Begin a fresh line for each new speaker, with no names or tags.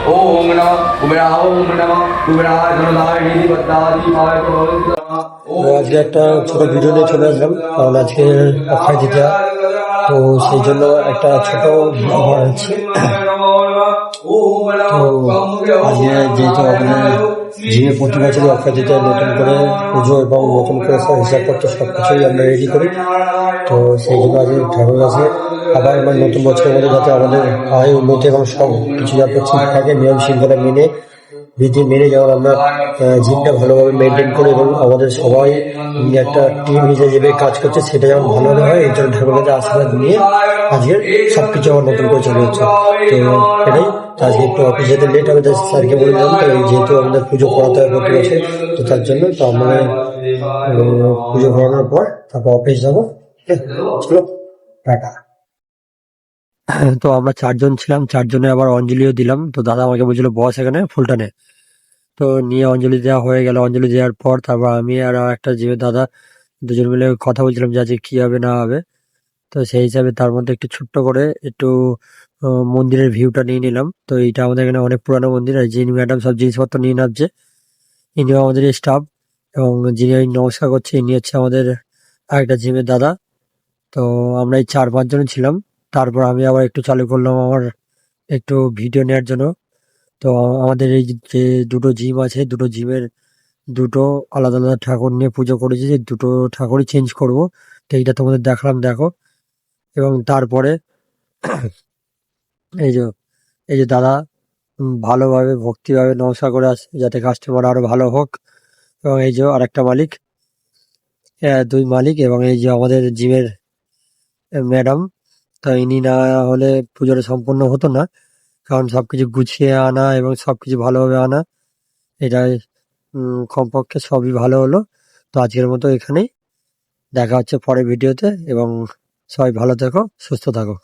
ओम नमः कुबेराय ओम नमः कुबेराय धनदाय निधि बद्धादि पाय
আজকে একটা ছোট ভিডিও নিয়ে চলে আসলাম, কারণ আজকে অক্ষয় তৃতীয়া, তো সেই জন্য একটা ছোট ভিডিও করা হচ্ছে। তো আজকে যেহেতু আমাদের জিমে প্রতি বছরই অক্ষয় তৃতীয়া নতুন করে পুজো এবং নতুন করে সব হিসাবপত্র সবকিছুই আমরা রেডি করি, তো সেই জন্য আজকে ঠাকুর আছে আবার আমার নতুন বছরের মধ্যে যাতে আমাদের আয় উন্নতি এবং সব কিছু যাতে ঠিক থাকে, নিয়ম শৃঙ্খলা মেনে বিধি মেনে যেমন আমরা জিমটা ভালোভাবে মেনটেন করি এবং আমাদের সবাই একটা টিম হিসেবে কাজ করছে সেটা যেমন ভালোভাবে হয়, এই জন্য ঠাকুরের কাছে আশীর্বাদ নিয়ে আজকে সবকিছু আমার নতুন করে চলে যাচ্ছে। তো এটাই, আজকে একটু অফিস যেতে লেট হবে, স্যারকে বলে দিলাম, তো যেহেতু আমাদের পুজো করাতে হয় প্রতি বছর, তো তার জন্য তো আমরা পুজো করানোর পর তারপর অফিস যাবো। চলো টাটা। তো আমরা চারজন ছিলাম, চারজনে আবার অঞ্জলিও দিলাম। তো দাদা আমাকে বলছিল বস এখানে ফুলটা নে, তো নিয়ে অঞ্জলি দেওয়া হয়ে গেল। অঞ্জলি দেওয়ার পর তারপর আমি আর একটা জিমের দাদা দুজন মিলে কথা বলছিলাম যে আজকে কি হবে না হবে। তো সেই হিসাবে তার মধ্যে একটু ছোট্ট করে একটু মন্দিরের ভিউটা নিয়ে নিলাম। তো এইটা আমাদের এখানে অনেক পুরানো মন্দির, আর যিনি ম্যাডাম সব জিনিসপত্র নিয়ে নামছে, ইনিও আমাদের স্টাফ, এবং যিনি নমস্কার করছে ইনি হচ্ছে আমাদের আরেকটা জিমের দাদা। তো আমরা এই 4-5 জন ছিলাম। তারপর আমি আবার একটু চালু করলাম আমার একটু ভিডিও নেওয়ার জন্য। তো আমাদের এই যে দুটো জিম আছে, দুটো জিমের দুটো আলাদা আলাদা ঠাকুর নিয়ে পুজো করেছি, যে দুটো ঠাকুরই চেঞ্জ করব। তো এইটা তোমাদের দেখালাম, দেখো। এবং তারপরে এই যে এই যে দাদা ভালোভাবে ভক্তিভাবে নমস্কার করে আসছে যাতে কাস্টমার আরো ভালো হোক। এবং এই যে আরেকটা মালিক, দুই মালিক, এবং এই যে আমাদের জিমের ম্যাডাম। তো ইনি না হলে পুজোটা সম্পূর্ণ হতো না, কারণ সবকিছু গুছিয়ে আনা এবং সবকিছু ভালোভাবে আনা, এটাই কমপক্ষে সবই ভালো হলো। তো আজকের মতো এখানেই, দেখা হচ্ছে পরের ভিডিওতে, এবং সবাই ভালো থেকো, সুস্থ থাকো।